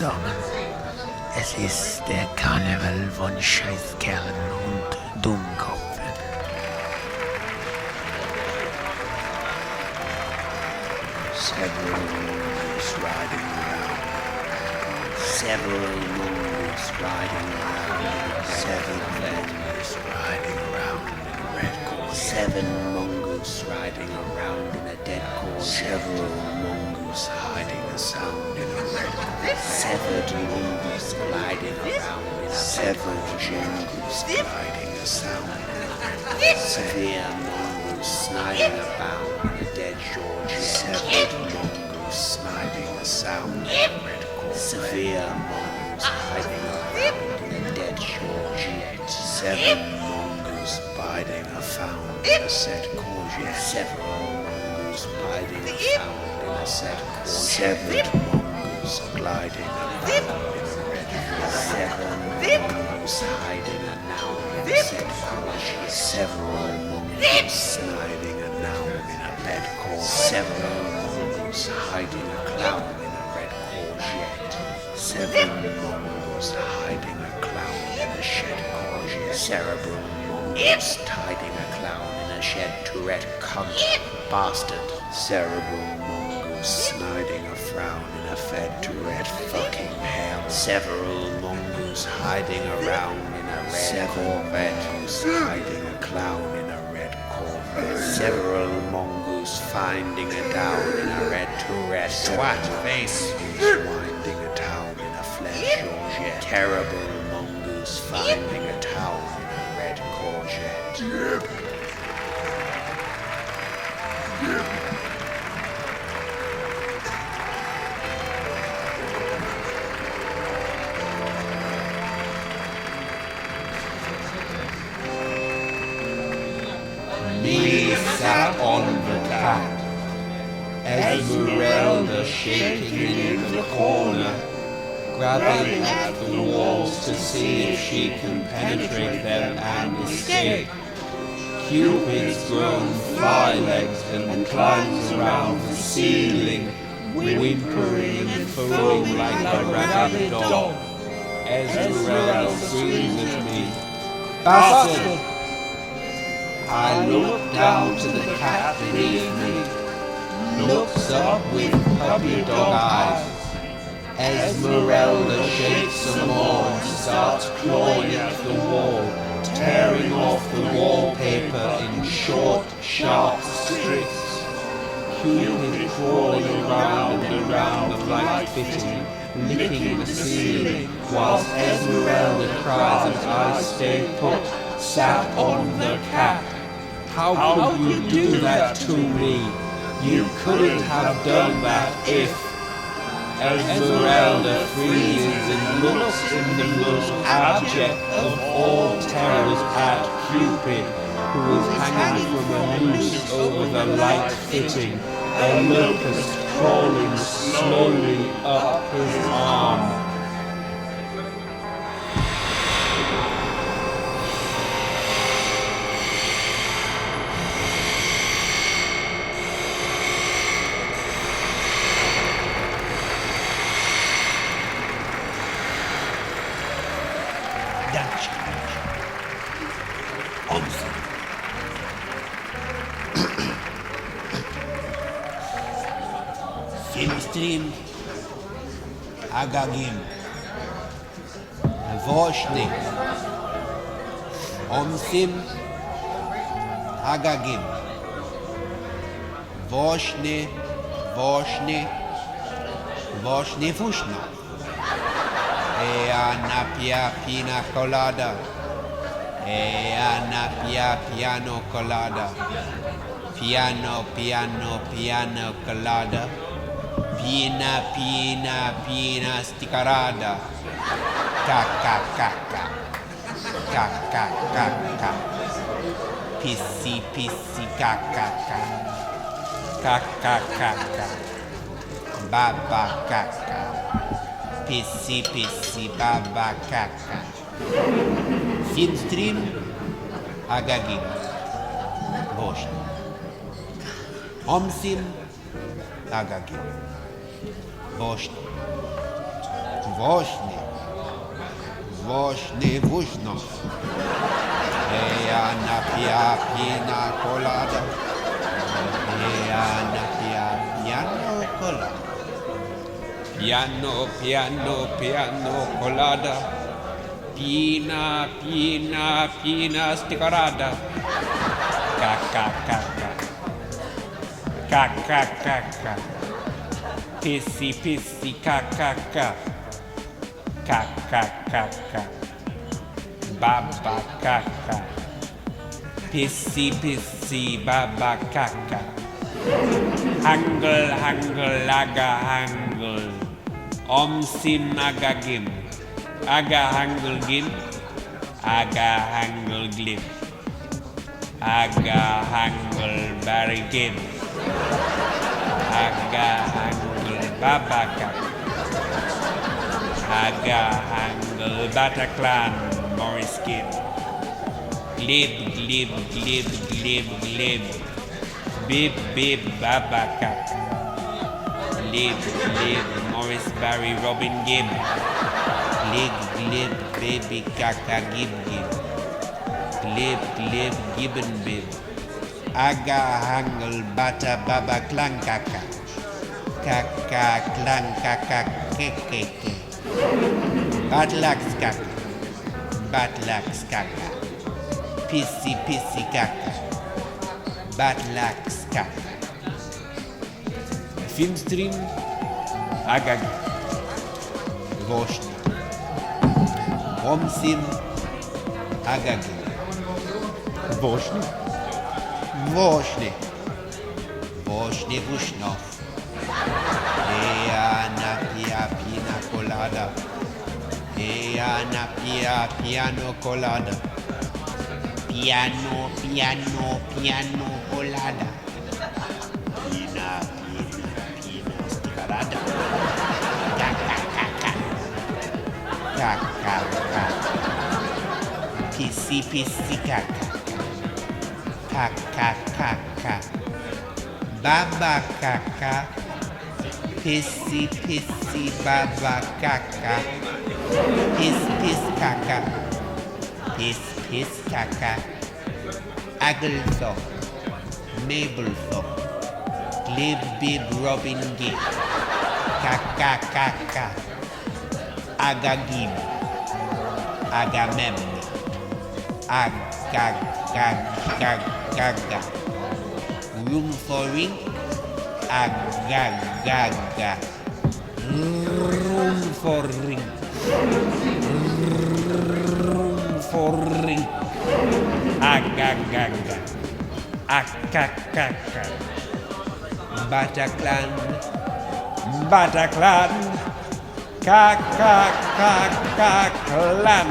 zusammen. Es ist der Karneval von Scheißkerlen und Dummköpfen. Several mongoose riding around. Several mongoose riding around. Seven mongoose riding around in a red corn. Seven mongoose riding around in a dead corn. Several mongoose hiding a sound in a red corn. Severed mongoose gliding around in a severed mongoose gliding a sound in a red corn. Severe mongoose sniding about in a dead Georgia. Severed mongoose sniding a sound in a red corn. Severe mongoose hiding around in a dead Georgia. Seven mongoose biding a found in a said courgette. Several mongoose biding a found in a said courgette. Severed mongoose gliding about in a red corn. Seven mongoose hiding a noun in a said courgette. Several mongoose sniding a noun in a bed corn. Several mongoose hiding a clown in a red courgette. Seven mongoose hiding a clown in a shed courgette. Cerebral mongoose hiding a clown in a shed Tourette cunt bastard. Cerebral mongoose sniding a frown in a fed Tourette fucking hell. Several mongoose hiding around in a red Corvette. Hiding a clown in a red Corvette. Several mongoose finding a down in a red Tourette. Swat face. Winding a town in a flesh Georgette. Terrible mongoose finding a town in a red courgette. Me sat on the cat, Esmeralda shaking in the corner, grabbing at the walls to see if she can penetrate them and escape. Cupid's grown fly-legs and climbs around the ceiling, whimpering and fooling like a rabid dog. Esmeralda screams at me, "Bastard!" I look down to the cat beneath me, looks up with puppy dog eyes. Esmeralda shakes some more and starts clawing at the wall, tearing off the wallpaper in short, sharp strips. Cupid crawling around and around the light fitting, licking the ceiling, whilst Esmeralda cries as I stay put, sat on the cat. How could you do that to me? You couldn't have done that if... Esmeralda freezes and looks in the most abject of all terrors at Cupid, who is hanging from a noose over the light fitting, a locust crawling slowly up his arm. Filmstream, Agagim, Voshni, Omsim, Agagim, Voshni, Fushna, Napia Pina Colada, Napia Piano Colada, Piano Colada. Pina sticarada. Ca. Pissi, ca. Ca. Baba caca. Pissi, baba caca. Filmstream, Agagin. Vosh. Omsim, Agagin. Vosh. Wośnie. Wośnie wuśno. Ja napija pina colada. Ja napija piano colada. Piano, piano, piano colada. Pina, pina, pina sticorada. Ca, ca, ca, ca. Ca, ca, ca, ca. Pissi, pissi, ca, ca, ca. Ca, ca, ca, ca. Baba, ca, ca. Pissi, pissi, baba, ca, ca. Hangel, hangel, aga, hangel. Sim, aga, gim. Aga, hangel, gim. Aga, hangel, glim. Aga, hangel, bari, gim. Aga, hangel, baba, ca. Aga, hangel, Bataclan, Morris, gim. Glib, glib, glib, glib, glib. Bib, bib, baba, ca. Glib, glib, Morris, Barry, Robin, Gibb. Glib, glib, baby, caca, gib, gib. Glib, glib, gibbon, bib. Aga, hangel, bata, baba, clang, caca. Caca, clang, caca, ke. Batlax, caca. Batlax, caca. Pissy, pissy, caca. Batlax, caca. Finstrin, agag. Wośnie. Omsim, agagi. Wośnie. Wośnie. Wośnie, wuśno. Ja napija pina colada. Ja napija piano colada. Piano, piano, piano colada. Pina, pina, pina sticarada. Caca. Pissi, pissi, caca. Caca. Baba caca. Pissi, pissi, baba caca. Piss, caca. Piss, caca. Ageltho. Mabeltho. Glib, bib, robin, gib. Caca. Agagim. Agamem. Agaga. Room for ring. Agaga. Room for ring. Room for ring. Agagaga. Akakaka. Bataclan. Kakakakaklan.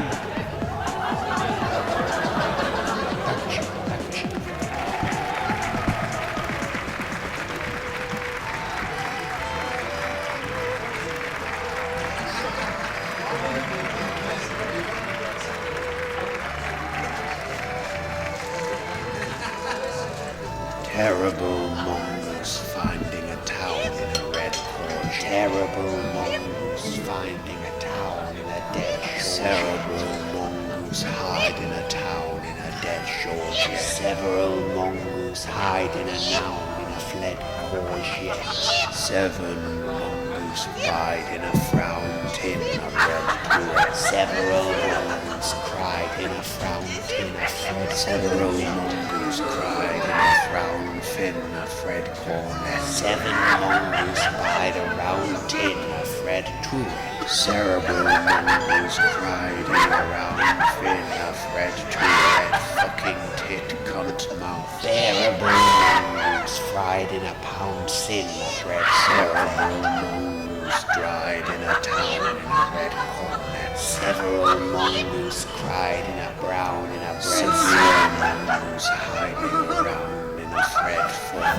Terrible mongoose finding a town in a red porch. Terrible mongoose finding a town in a dead shore. Terrible mongoose hide in a town in a dead shore. Several mongoose hide in a noun in a fled courgette. 7 mongoose bide in a frown tin of red puree. Several mongoose cried in a frown tin of Fred. Several mongoose cried in a frown fin of Fred cornet. 7 mongoose bide a round tin of Fred Tourette. Cerebral mongoose cried in a round fin of Fred Tourette. Fucking tit cunt mouth. Cerebral mongoose fried in a pound sin of red. Cerebral mongoose dried in a town in a red cornet. Several mongoose cried in a brown in a bread. Several mongoose hiding around in a Fred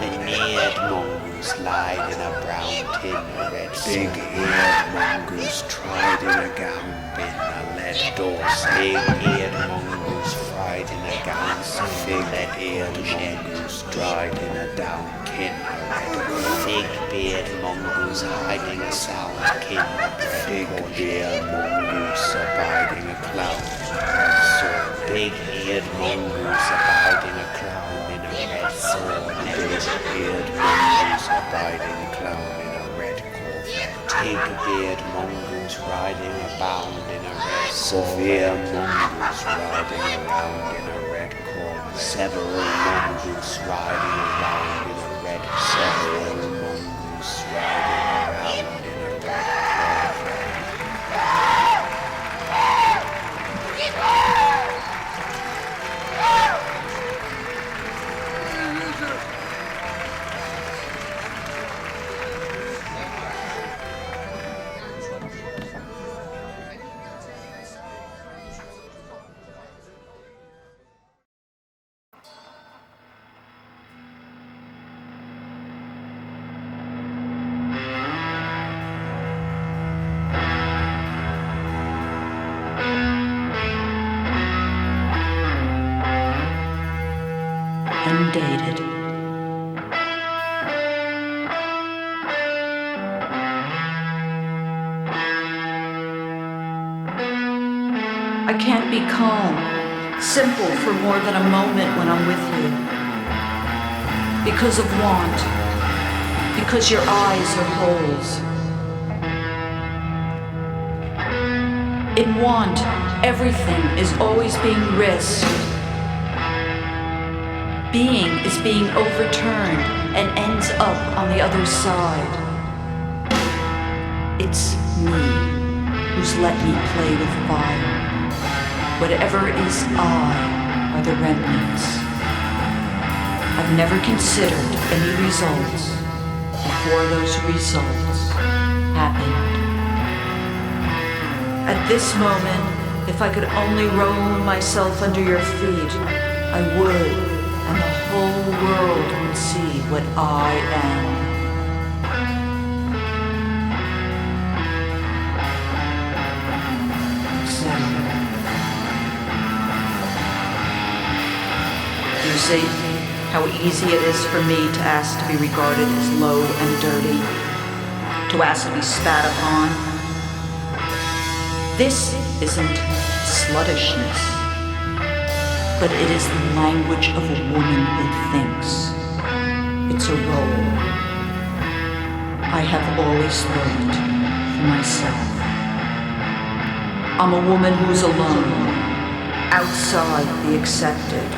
veneered mongoose lied in a brown tin of red. Big-eared mongoose tried in a gown bin a lead door. Big-eared mongoose fried in a gown. Fig-eared mongoose dried in a down in a red fig-beard mongoose hiding a sour kin. Fig-beard mongoose abiding a clown. So big-eared mongoose abiding a clown in a red sword. Big-eared mongoose abiding a clown in a red Corvette. Pig-beard mongoose riding abound in a red severe mongoose riding around in a red Corvette. Several mongoose riding around in a red several mongoose riding around in a red Corvette. Undated. I can't be calm, simple for more than a moment when I'm with you. Because of want, because your eyes are holes. In want, everything is always being risked. Being is being overturned and ends up on the other side. It's me who's let me play with fire. Whatever is I are the remnants. I've never considered any results before those results happened. At this moment, if I could only roll myself under your feet, I would. And the whole world would see what I am. So, you see how easy it is for me to ask to be regarded as low and dirty, to ask to be spat upon. This isn't sluttishness. But it is the language of a woman who thinks. It's a role. I have always worked for myself. I'm a woman who's alone, outside the accepted,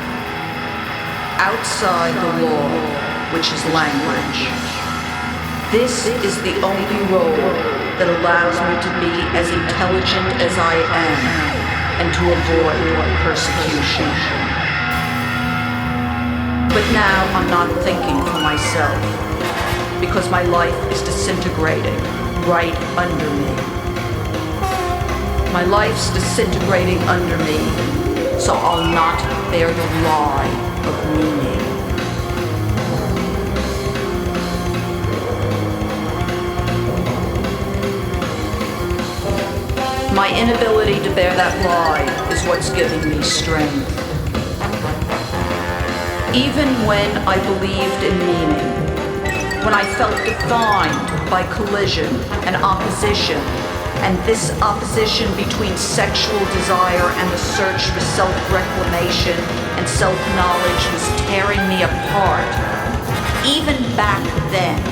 outside the law, which is language. This is the only role that allows me to be as intelligent as I am, and to avoid persecution. But now I'm not thinking for myself, because my life is disintegrating right under me. My life's disintegrating under me, so I'll not bear the lie of meaning. My inability to bear that lie is what's giving me strength. Even when I believed in meaning, when I felt defined by collision and opposition, and this opposition between sexual desire and the search for self-reclamation and self-knowledge was tearing me apart, even back then,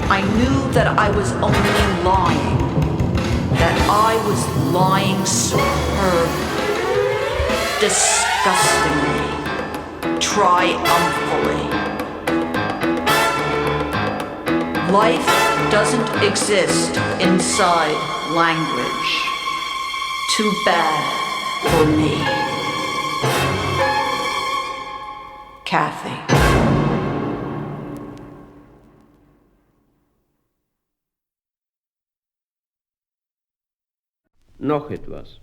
I knew that I was only lying. That I was lying superbly, disgustingly, triumphantly. Life doesn't exist inside language. Too bad for me. Kathy. Noch etwas.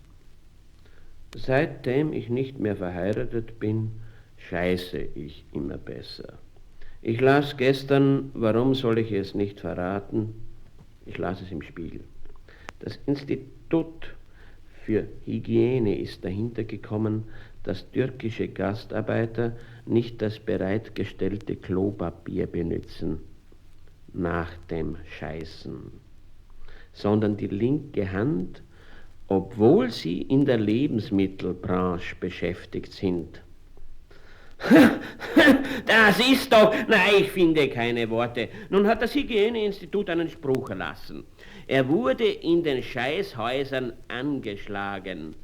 Seitdem ich nicht mehr verheiratet bin, scheiße ich immer besser. Ich las gestern, warum soll ich es nicht verraten? Ich las es im Spiegel. Das Institut für Hygiene ist dahinter gekommen, dass türkische Gastarbeiter nicht das bereitgestellte Klopapier benutzen nach dem Scheißen, sondern die linke Hand, obwohl sie in der Lebensmittelbranche beschäftigt sind. Das ist doch, nein, ich finde keine Worte. Nun hat das Hygieneinstitut einen Spruch erlassen. Er wurde in den Scheißhäusern angeschlagen.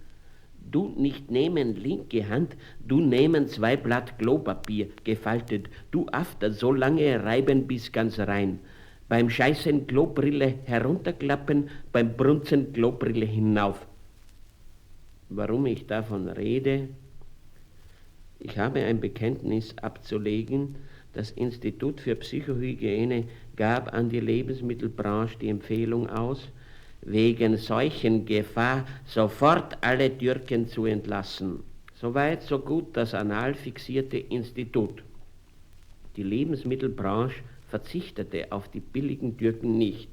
Du nicht nehmen linke Hand, du nehmen 2 Blatt Klopapier, gefaltet, du after, so lange reiben bis ganz rein. Beim Scheißen Klobrille herunterklappen, beim Brunzen Klobrille hinauf. Warum ich davon rede? Ich habe ein Bekenntnis abzulegen. Das Institut für Psychohygiene gab an die Lebensmittelbranche die Empfehlung aus, wegen Seuchengefahr sofort alle Türken zu entlassen. Soweit, so gut das anal fixierte Institut. Die Lebensmittelbranche verzichtete auf die billigen Türken nicht.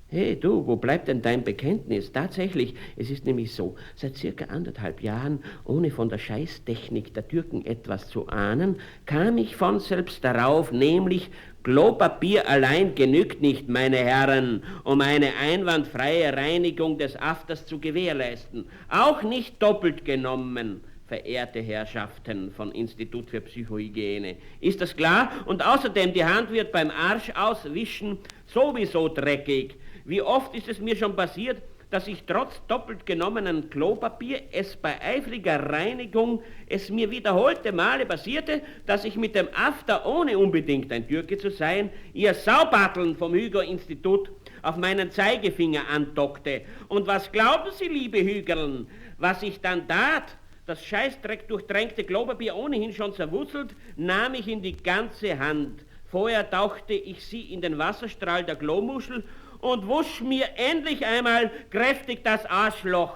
Hey du, wo bleibt denn dein Bekenntnis? Tatsächlich, es ist nämlich so, seit circa 1,5 Jahren, ohne von der Scheißtechnik der Türken etwas zu ahnen, kam ich von selbst darauf, nämlich Klopapier allein genügt nicht, meine Herren, um eine einwandfreie Reinigung des Afters zu gewährleisten. Auch nicht doppelt genommen, verehrte Herrschaften von Institut für Psychohygiene. Ist das klar? Und außerdem, die Hand wird beim Arsch auswischen sowieso dreckig. Wie oft ist es mir schon passiert, dass ich trotz doppelt genommenen Klopapier es bei eifriger Reinigung es mir wiederholte Male passierte, dass ich mit dem After, ohne unbedingt ein Türke zu sein, ihr Saubatteln vom Hüger-Institut auf meinen Zeigefinger andockte. Und was glauben Sie, liebe Hügerln, was ich dann tat? Das Scheißdreck durchtränkte Klopapier ohnehin schon zerwurzelt, nahm ich in die ganze Hand. Vorher tauchte ich sie in den Wasserstrahl der Klomuschel und wusch mir endlich einmal kräftig das Arschloch.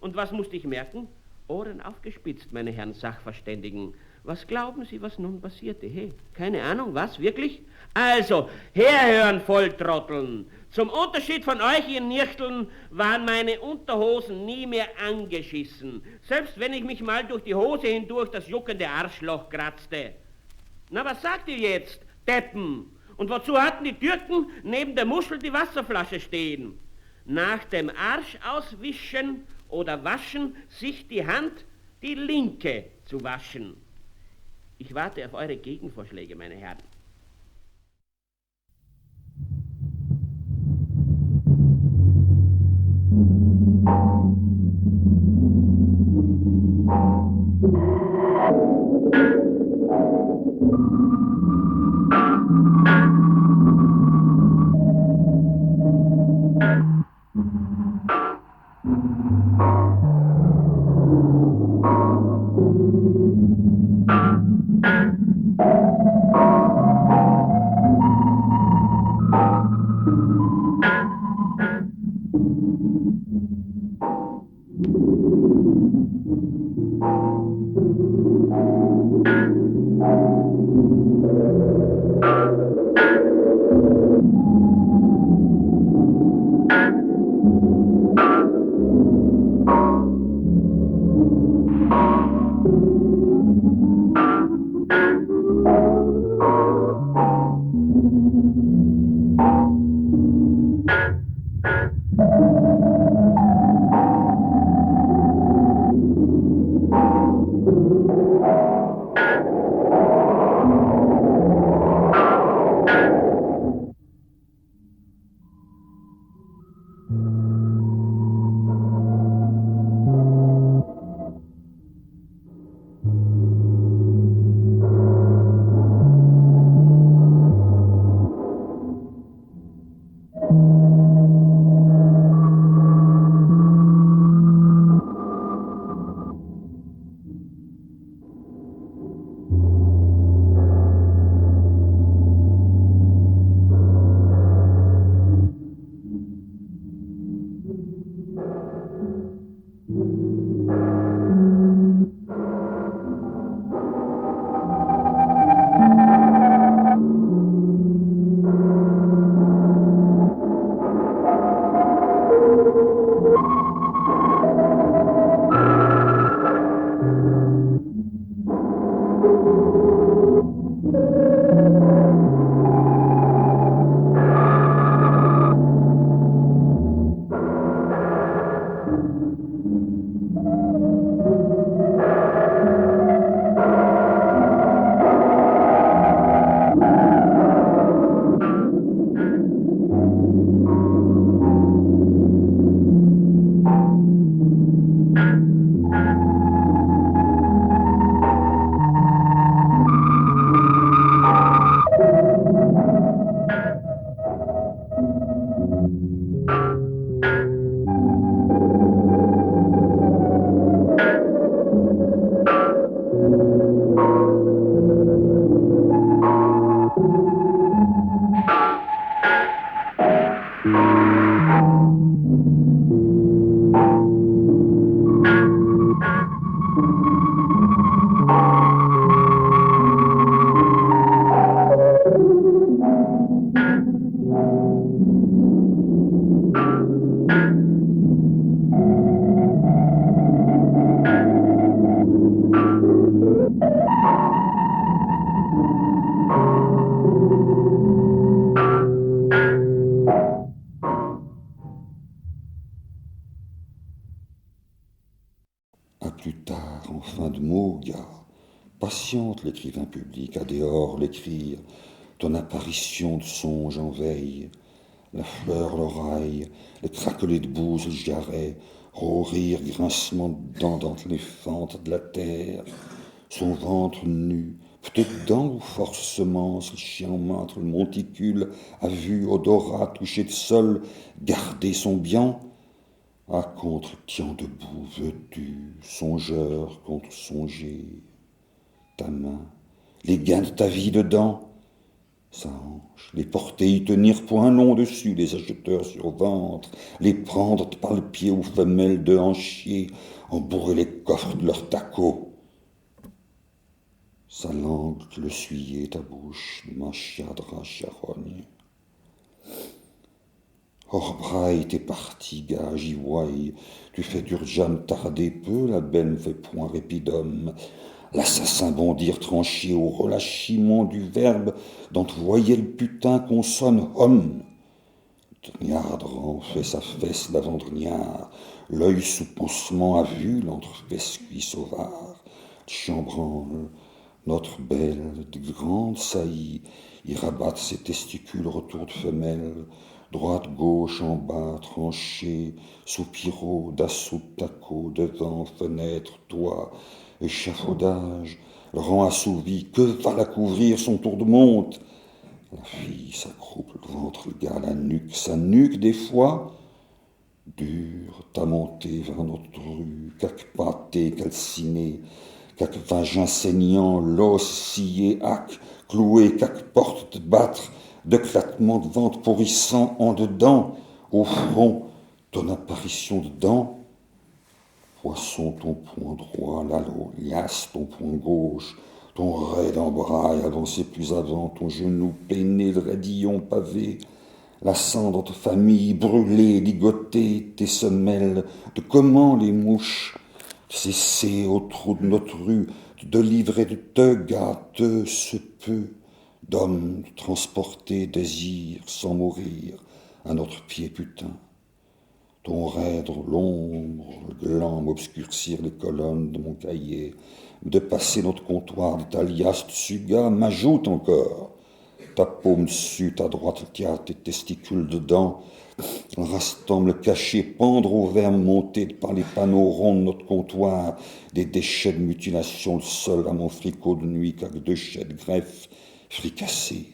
Und was musste ich merken? Ohren aufgespitzt, meine Herren Sachverständigen. Was glauben Sie, was nun passierte? Hey, keine Ahnung, was, wirklich? Also, herhören, Volltrotteln. Zum Unterschied von euch, ihr Nirchteln, waren meine Unterhosen nie mehr angeschissen. Selbst wenn ich mich mal durch die Hose hindurch das juckende Arschloch kratzte. Na, was sagt ihr jetzt, Deppen? Und wozu hatten die Türken neben der Muschel die Wasserflasche stehen? Nach dem Arsch auswischen oder waschen, sich die Hand, die linke, zu waschen. Ich warte auf eure Gegenvorschläge, meine Herren. de mots, gars. Patiente l'écrivain public, à dehors l'écrire, ton apparition de songe en veille, la fleur, l'oreille, le craquelet de bouse, le jarret, au rire, grincement de dents dans les fentes de la terre, son ventre nu, peut-être dents ou force semence, le chien en maintre, le monticule, à vue, odorat, touché de sol, garder son bien, à contre tiens debout, veux-tu, songeur contre songer, ta main, les gains de ta vie dedans, sa hanche, les porter, y tenir point long dessus, les acheteurs sur ventre, les prendre par le pied aux femelles de hanchier, embourrer les coffres de leurs tacos. Sa langue le suyait ta bouche, manchiadra charogne. Hors braille, t'es parti, gars, j'y voye, tu fais d'urgame tarder peu, la belle ne fait point répidum. L'assassin bondir tranché au relâchement du verbe dont voyait le putain qu'on sonne homme. Triardran fait sa fesse d'avant-dernière, l'œil sous pansement à vue, l'entrefesse-cuit sauvard, chambranle, notre belle, de grande saillie, y rabattre ses testicules retour de femelle, droite-gauche en bas, tranché, soupiraux, d'assaut de taco, devant, fenêtre, toit, échafaudage, le rang assouvi, que va la couvrir son tour de monte? La fille s'accroupe, le ventre, le gars, la nuque, sa nuque des fois, dure, t'a monté vers notre rue, quelque pâté calciné, quelque vagin saignant, l'os scié, hack, cloué, quelque porte de battre, d'éclatement de ventre pourrissant en dedans, au front, ton apparition dedans, poisson ton poing droit, l'alo, liasse ton poing gauche, ton raide en braille, avancé plus avant, ton genou peiné, le raidillon pavé, la cendre de famille brûlée, ligotée, tes semelles, de comment les mouches, cesser au trou de notre rue, de livrer de te gâteux ce peu, d'hommes transportés désir sans mourir, à notre pied putain. Ton raide, l'ombre, le gland m'obscurcir les colonnes de mon cahier, de passer notre comptoir de ta liasse de suga m'ajoute encore. Ta paume dessus, ta droite tiare, tes testicules dedans, rastant me le cacher, pendre au verre monté par les panneaux ronds de notre comptoir, des déchets de mutilation, le sol à mon fricot de nuit, avec deux chais de greffe fricassés.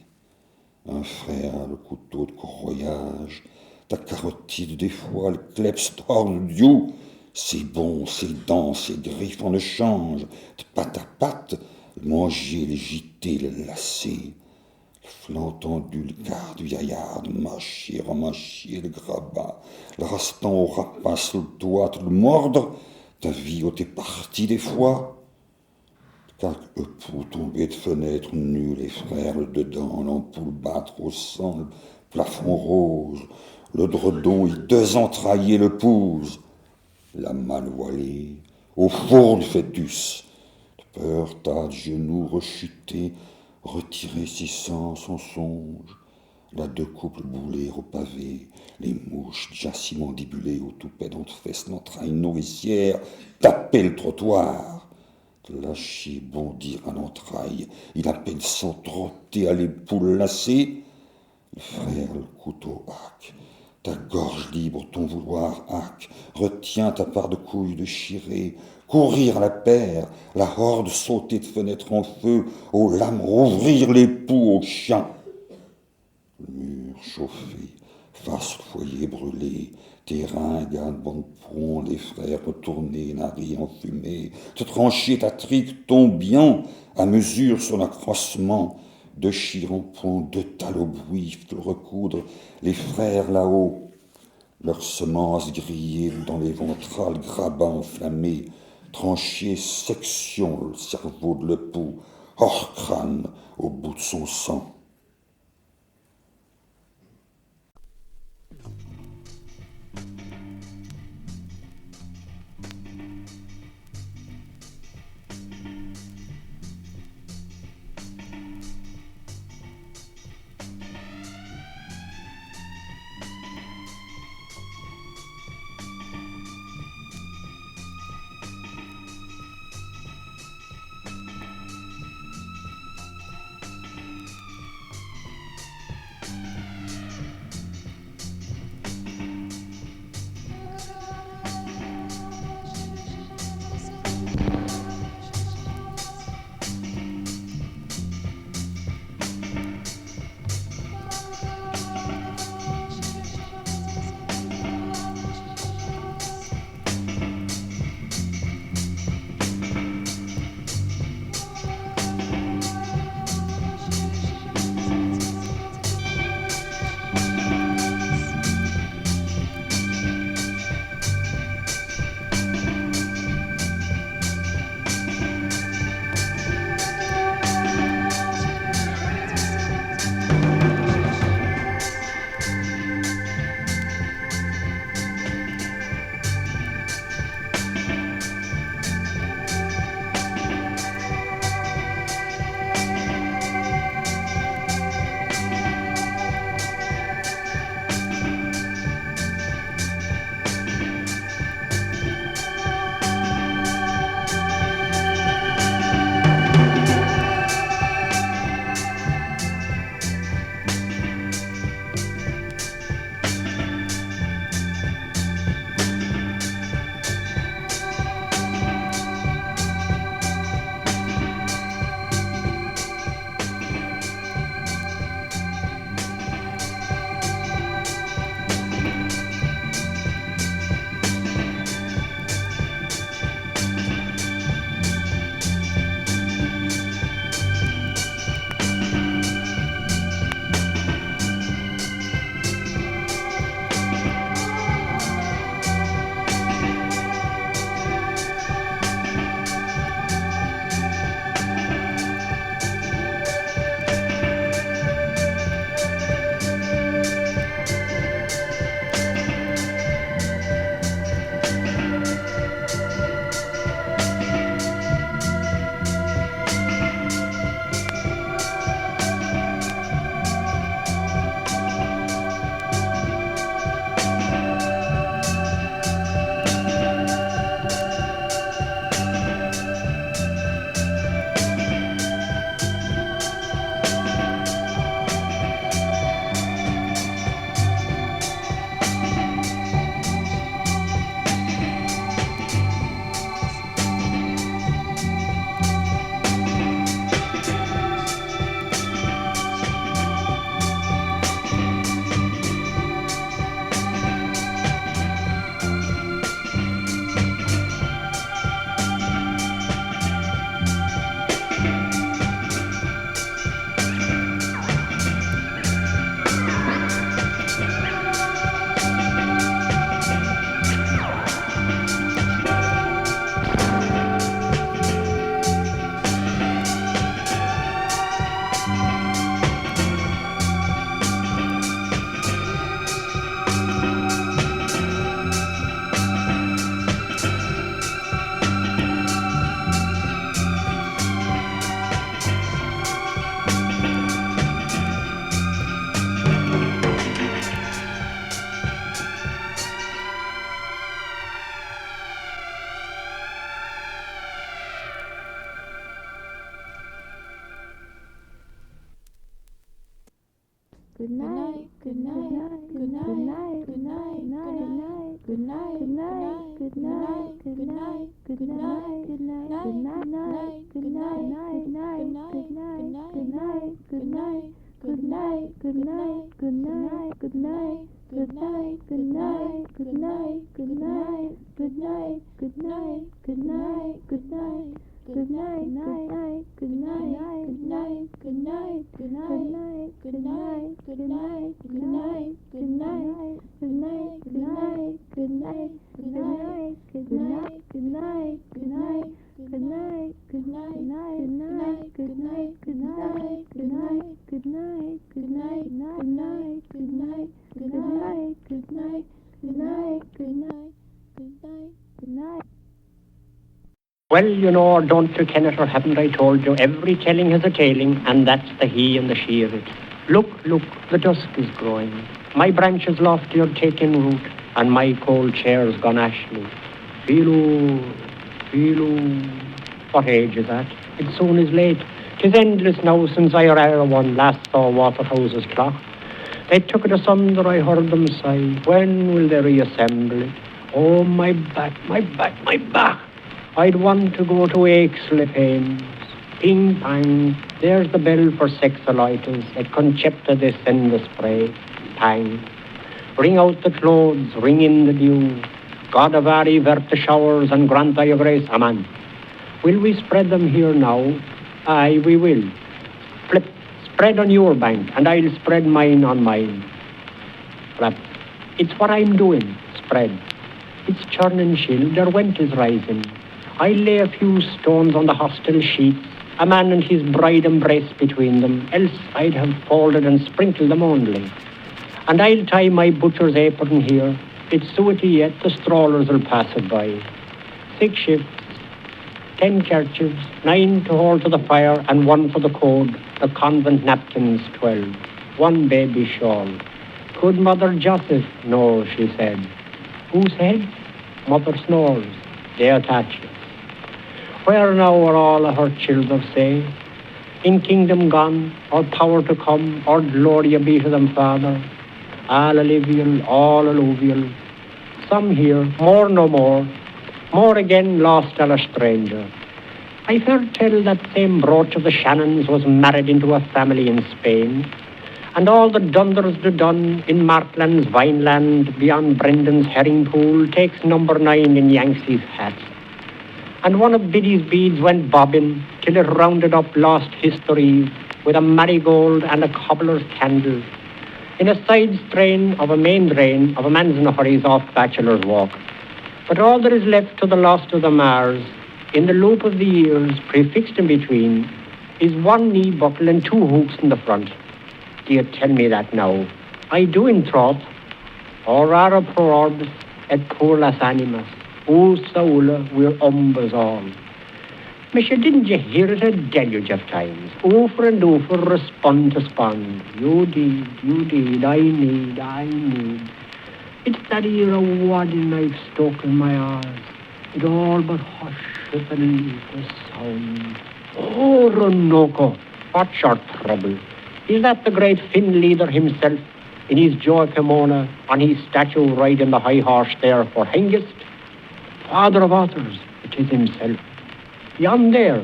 Un frère, le couteau de corroyage, ta carotide des fois, le kleps d'ordiou, c'est bon, c'est dents, c'est griffes en échange, de patte à patte, le manger, le giter, le lasser, le flanc tendu, le quart du yaillard, de mâcher, remâcher, le grabat, le rastant au rapace, le doigt, le mordre, ta vie où t'es parti des fois, quelques époux tombés de fenêtres nues, les frères le dedans, l'ampoule battre au sang, le plafond rose, le dredon y désentrailler le pouce, la malle voilée, au four du fœtus, de peur, tas de genoux rechutés, retirés si sens en songe, la deux couples boulés au pavé, les mouches déjà si mandibulées au toupet d'entre-fesses l'entraille nourricière, taper le trottoir, de lâcher bondir à l'entraille, il appelle sans trotter à l'épaule lacée, le frère le couteau hack, ta gorge libre, ton vouloir hack, retiens ta part de couilles de chirée, courir à la paire, la horde sauter de fenêtre en feu, aux lames rouvrir les poux aux chiens. Le mur chauffé, face le foyer brûlé, tes ringards, bon pont, les frères retournés, narines enfumées, te trancher ta trique, ton bien, à mesure sur l'accroissement, de chir en point, de talons bouifs, de recoudre, les frères là-haut, leurs semences grillées dans les ventrales, grabats enflammés, trancher section le cerveau de l'époux, hors crâne, au bout de son sang. Well, you know, or don't you ken it, or haven't I told you, every telling has a tailing, and that's the he and the she of it. Look, the dusk is growing. My branches lofty are taking root, and my cold chair's gone ashly. Feel-oo. What age is that? It soon is late. 'Tis endless now since I one last saw Waterhouse's clock. They took it asunder, I heard them sigh. When will they reassemble it? Oh, my back. I'd want to go to Aixley Pains. Ping, pang, there's the bell for sexolitis, et concepta descend the spray. Pang. Ring out the clothes, ring in the dew. God of Ari, vert the showers, and grant thy grace, amen. Will we spread them here now? Aye, we will. Flip, spread on your bank, and I'll spread mine on mine. Flap. It's what I'm doing, spread. It's churn and chill, their went is rising. I lay a few stones on the hostel sheets, a man and his bride embrace between them, else I'd have folded and sprinkled them only. And I'll tie my butcher's apron here. It's suety yet, the strawlers'll pass it by. 6 shifts, 10 kerchiefs, 9 to hold to the fire, and 1 for the code, the convent napkins 12, 1 baby shawl. Could Mother Joseph? No, she said. Who said? Mother snores. They attach us. Where now are all her children, say? In kingdom gone, or power to come, or glory be to them, Father? All alluvial, all alluvial. Some here, more no more. More again lost and a stranger. I've heard tell that same brooch of the Shannons was married into a family in Spain. And all the dunders do done in Martland's Vineland beyond Brendan's herring pool takes number 9 in Yanksy's hat. And one of Biddy's beads went bobbing till it rounded up lost histories with a marigold and a cobbler's candle in a side strain of a main drain of a man's in a hurry's off bachelor's walk. But all that is left to the lost of the Mars, in the loop of the years prefixed in between, is 1 knee buckle and 2 hoops in the front. Do you tell me that now? I do in troth. Or rara pro orbis et pur las animas. O Saula, we're umbers all. Misha, didn't you hear it a deluge of times? Over and over, respond to spond. You did, I need. It's that ear of wadding I've stuck in my eyes. It all but hushes and the sound. Oh, Ronoko, what's your trouble? Is that the great Finn leader himself, in his joy Pomona, on his statue riding the high horse there for Hengist? Father of authors, it is himself. Yon there,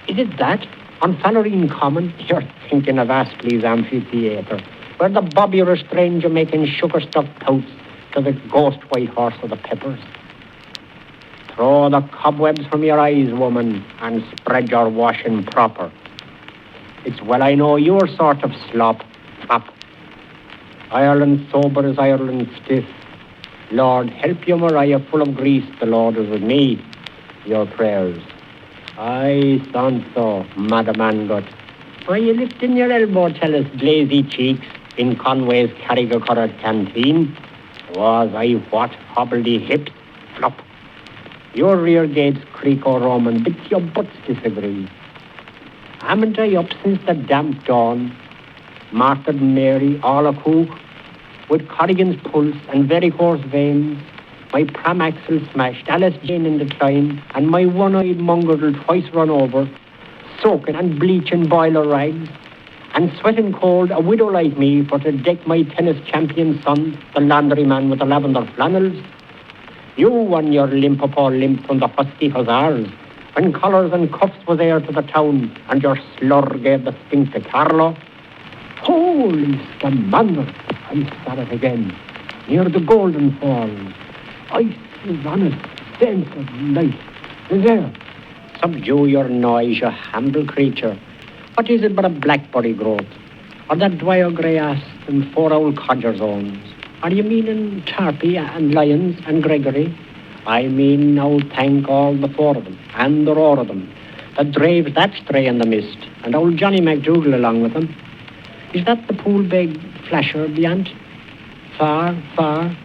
is it that? On Fallerine Common, you're thinking of Astley's amphitheatre, where the bobby or a stranger making sugar-stuck touts to the ghost white horse of the Peppers. Throw the cobwebs from your eyes, woman, and spread your washing proper. It's well I know your sort of slop, up. Ireland sober as Ireland stiff. Lord, help you, Maria, full of grease, the Lord is with me. Your prayers. Aye, Sanso, Madam Angot. Why you lifting your elbow, tell us, glazy cheeks, in Conway's Carrigacorrad canteen? Was I what, hobbledy hips, flop. Your rear gates creak or Roman, but your butts disagree. Haven't I up since the damp dawn? Martha Mary, all a cook, with Corrigan's pulse and varicose veins, my pram axle smashed, Alice Jane in decline, and my one-eyed mongrel twice run over, soaking and bleaching boiler rags, and sweating cold, a widow like me, for to deck my tennis champion son, the laundryman with the lavender flannels. You won your limp up all limp from the husky hussars, when collars and cuffs was heir to the town, and your slur gave the stink to Carlo. Holy scamander, I saw it again, near the Golden Falls. Ice is on it, sense of life is there. Subdue your noise, you humble creature. What is it but a blackberry growth? Or that dwyer grey-ass and 4 old codgers' owns? Are you meaning Tarpey and Lyons and Gregory? I mean now thank all the 4 of them, and the roar of them, that draves that stray in the mist, and old Johnny MacDougall along with them. Is that the pool-beg flasher beyond? Far, far?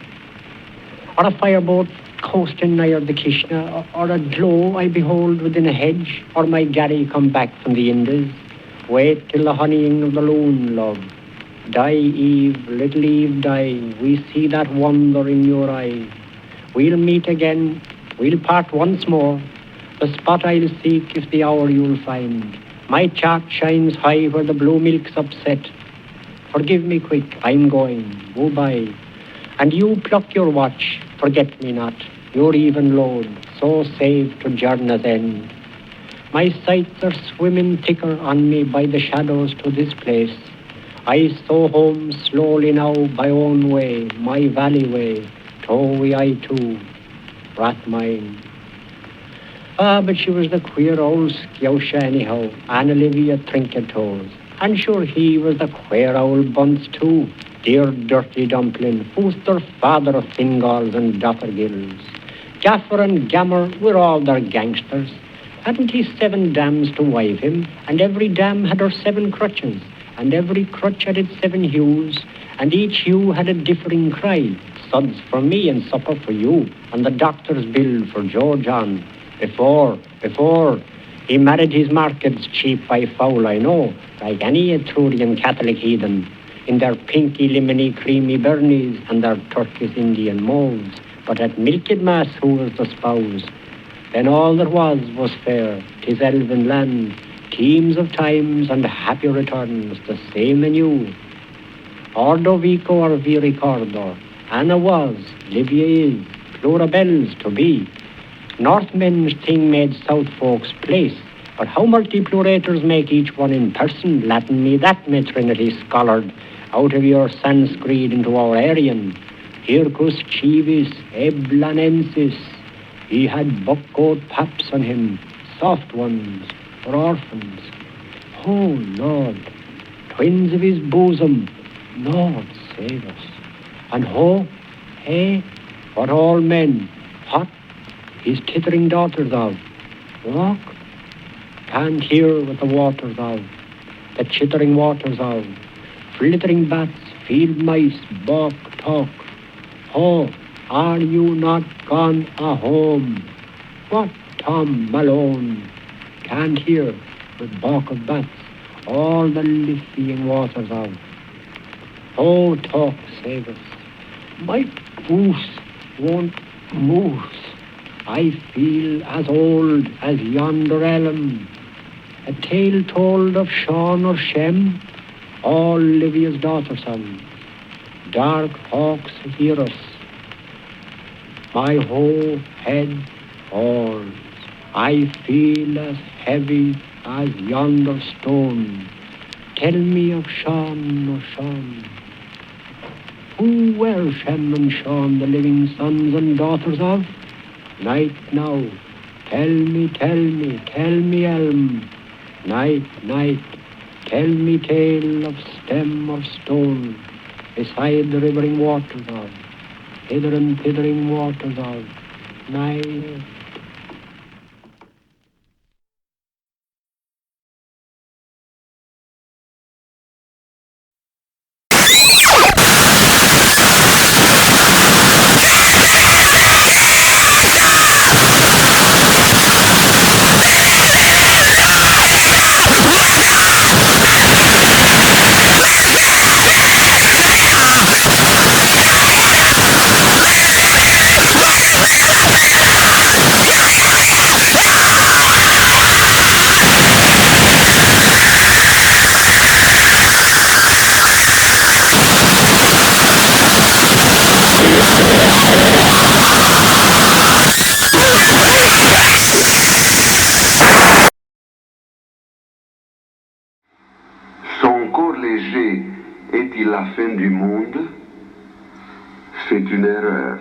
Or a fireboat coasting nigher the Kishna, or a glow I behold within a hedge, or my Gary come back from the Indies? Wait till the honeying of the loon, love. Die, Eve, little Eve, die. We see that wonder in your eye. We'll meet again, we'll part once more. The spot I'll seek is the hour you'll find. My chart shines high where the blue milk's upset. Forgive me quick, I'm going, goodbye. And you pluck your watch, forget me not, your even load, so saved to journey's end. My sights are swimming thicker on me by the shadows to this place. I so home slowly now by own way, my valley way, Towie I too, Rathmine. Ah, but she was the queer old scousha anyhow, Anne Olivia Trinket-Toes. And sure he was the queer old bunce too, dear dirty dumpling, who's their father of Fingalls and Dottergills. Gaffer and Gammer were all their gangsters. Hadn't he 7 dams to wive him, and every dam had her 7 crutches, and every crutch had its 7 hues, and each hue had a differing cry. Suds for me and supper for you, and the doctor's bill for Joe John. Before, he married his markets cheap by foul, I know, like any Etrurian Catholic heathen, in their pinky, lemony, creamy burnies and their Turkish Indian molds. But at Milked Mass, who was the spouse? Then all that was fair, 'tis elven land, teams of times and happy returns, the same anew. Ordo vico or vi ricordo, Anna was, Livia is, plurabels to be. Northmen's thing made South folks place, but how multiplurators make each one in person, Latin me that me Trinity scholared, out of your Sanskrit into our Aryan. Hircus civis eblanensis, he had buckcoat paps on him, soft ones, for orphans. Oh, Lord, twins of his bosom, Lord save us. And ho, hey, what all men, hot, his tittering daughters of. Walk, can't hear what the waters of, the chittering waters of, flittering bats, field mice, balk, talk. Oh, are you not gone a-home? What Tom Malone can't hear with balk of bats, all the liffying waters of. Oh, talk, save us. My goose won't moose. I feel as old as yonder elm. A tale told of Sean or Shem, all Livia's daughter son. Dark hawks hear us. My whole head falls. I feel as heavy as yonder stone. Tell me of Sean or Sean. Who were Shem and Sean, the living sons and daughters of? Night now, tell me, elm. Night, tell me tale of stem or stone, beside the rivering waters of, hither and thithering waters of, night. léger est-il la fin du monde? C'est une erreur.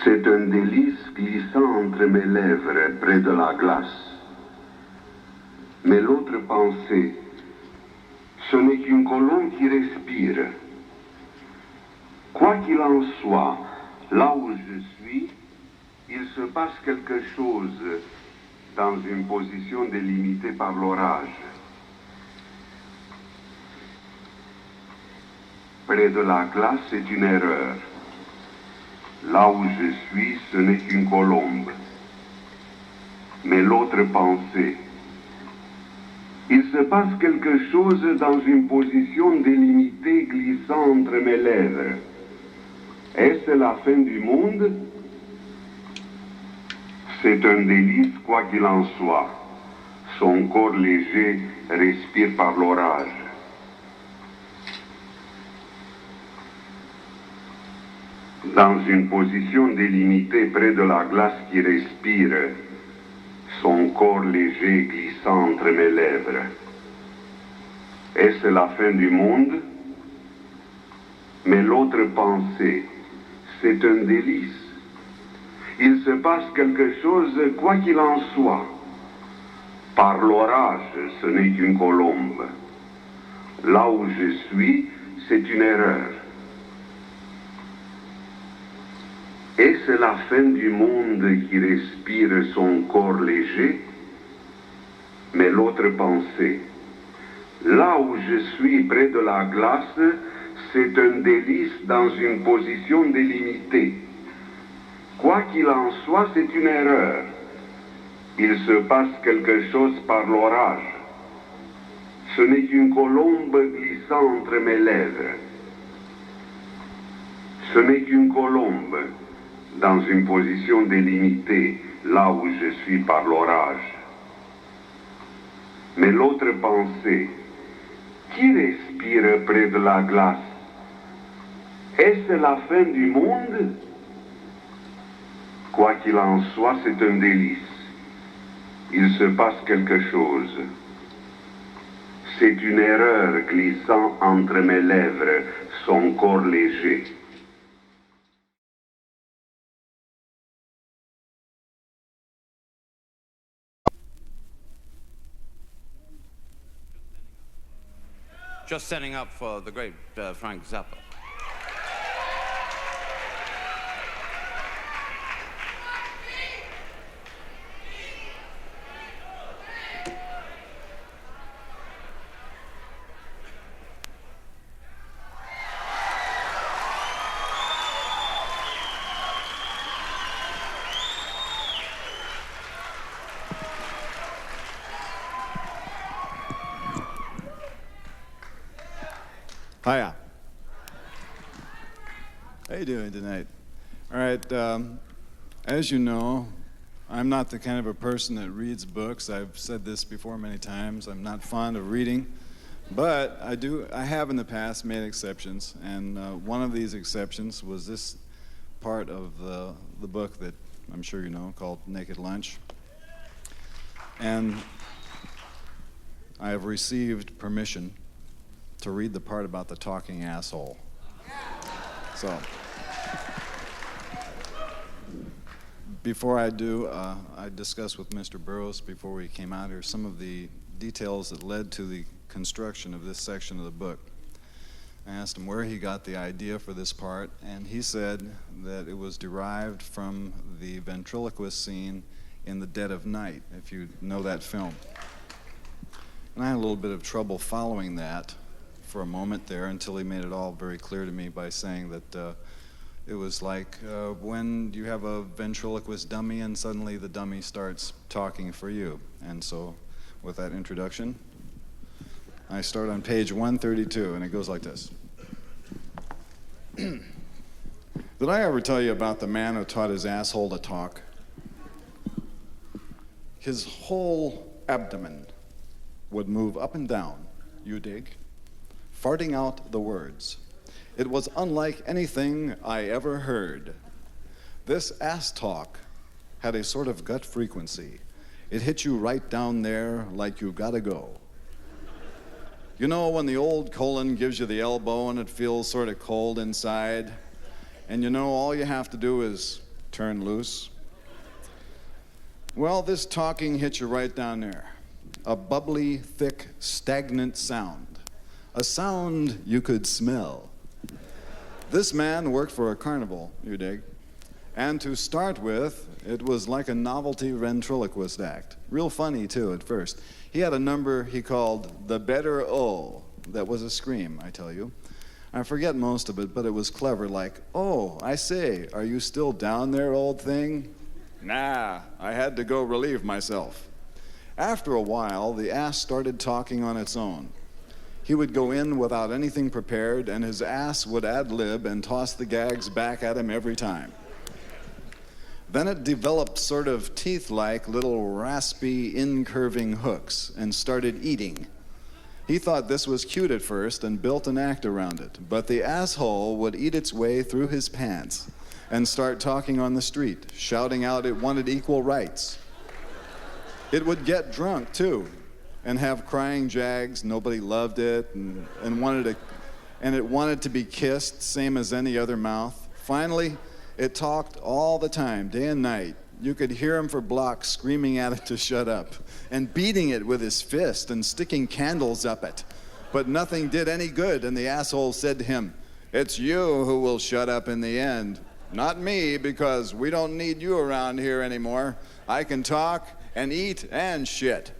C'est un délice glissant entre mes lèvres près de la glace. Mais l'autre pensée, ce n'est qu'une colombe qui respire. Quoi qu'il en soit, là où je suis, il se passe quelque chose dans une position délimitée par l'orage. Près de la glace, c'est une erreur. Là où je suis, ce n'est qu'une colombe. Mais l'autre pensée, il se passe quelque chose dans une position délimitée glissant entre mes lèvres. Est-ce la fin du monde? C'est un délice, quoi qu'il en soit. Son corps léger respire par l'orage. Dans une position délimitée près de la glace qui respire, son corps léger glissant entre mes lèvres. Est-ce la fin du monde? Mais l'autre pensée, c'est un délice. Il se passe quelque chose, quoi qu'il en soit. Par l'orage, ce n'est qu'une colombe. Là où je suis, c'est une erreur. Est-ce la fin du monde qui respire son corps léger? Mais l'autre pensée, là où je suis près de la glace, c'est un délice dans une position délimitée. Quoi qu'il en soit, c'est une erreur. Il se passe quelque chose par l'orage. Ce n'est qu'une colombe glissant entre mes lèvres. Ce n'est qu'une colombe dans une position délimitée, là où je suis par l'orage. Mais l'autre pensée, qui respire près de la glace? Est-ce la fin du monde? Quoi qu'il en soit, c'est un délice. Il se passe quelque chose. C'est une erreur glissant entre mes lèvres, son corps léger. Just setting up for the great Frank Zappa. Hiya. How you doing tonight? All right, as you know, I'm not the kind of a person that reads books. I've said this before many times. I'm not fond of reading, but I have in the past made exceptions, and one of these exceptions was this part of the book that I'm sure you know, called Naked Lunch. And I have received permission to read the part about the talking asshole. So, before I do, I discussed with Mr. Burroughs before we came out here some of the details that led to the construction of this section of the book. I asked him where he got the idea for this part, and he said that it was derived from the ventriloquist scene in The Dead of Night, if you know that film. And I had a little bit of trouble following that for a moment there until he made it all very clear to me by saying that it was like when you have a ventriloquist dummy and suddenly the dummy starts talking for you. And so with that introduction, I start on page 132, and it goes like this. Did I ever tell you about the man who taught his asshole to talk? His whole abdomen would move up and down, you dig, farting out the words. It was unlike anything I ever heard. This ass talk had a sort of gut frequency. It hit you right down there like you gotta go. You know when the old colon gives you the elbow and it feels sort of cold inside? And you know all you have to do is turn loose? Well, this talking hit you right down there. A bubbly, thick, stagnant sound. A sound you could smell. This man worked for a carnival, you dig? And to start with, it was like a novelty ventriloquist act. Real funny, too, at first. He had a number he called the Better O. That was a scream, I tell you. I forget most of it, but it was clever, like, "Oh, I say, are you still down there, old thing?" "Nah, I had to go relieve myself." After a while, the ass started talking on its own. He would go in without anything prepared, and his ass would ad-lib and toss the gags back at him every time. Then it developed sort of teeth-like little raspy, incurving hooks and started eating. He thought this was cute at first and built an act around it, but the asshole would eat its way through his pants and start talking on the street, shouting out it wanted equal rights. It would get drunk, too, and have crying jags. Nobody loved it and it wanted to be kissed, same as any other mouth. Finally, it talked all the time, day and night. You could hear him for blocks screaming at it to shut up and beating it with his fist and sticking candles up it. But nothing did any good, and the asshole said to him, "It's you who will shut up in the end. Not me, because we don't need you around here anymore. I can talk and eat and shit."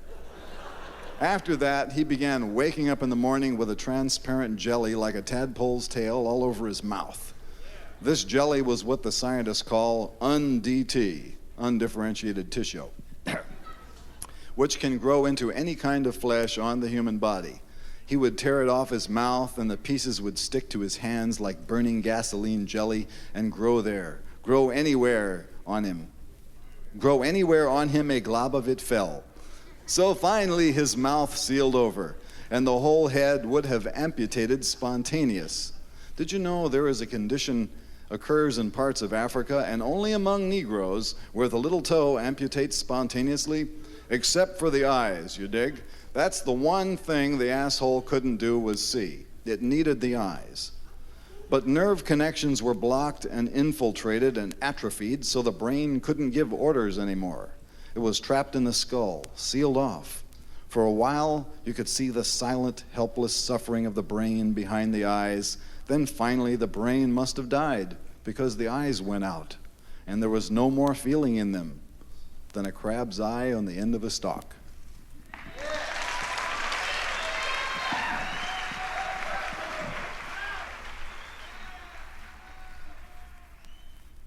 After that, he began waking up in the morning with a transparent jelly like a tadpole's tail all over his mouth. This jelly was what the scientists call UNDT, undifferentiated tissue, which can grow into any kind of flesh on the human body. He would tear it off his mouth, and the pieces would stick to his hands like burning gasoline jelly and grow there, grow anywhere on him a glob of it fell. So finally his mouth sealed over, and the whole head would have amputated spontaneous. Did you know there is a condition occurs in parts of Africa and only among Negroes where the little toe amputates spontaneously? Except for the eyes, you dig? That's the one thing the asshole couldn't do was see. It needed the eyes. But nerve connections were blocked and infiltrated and atrophied, so the brain couldn't give orders anymore. It was trapped in the skull, sealed off. For a while, you could see the silent, helpless suffering of the brain behind the eyes. Then finally, the brain must have died because the eyes went out, and there was no more feeling in them than a crab's eye on the end of a stalk.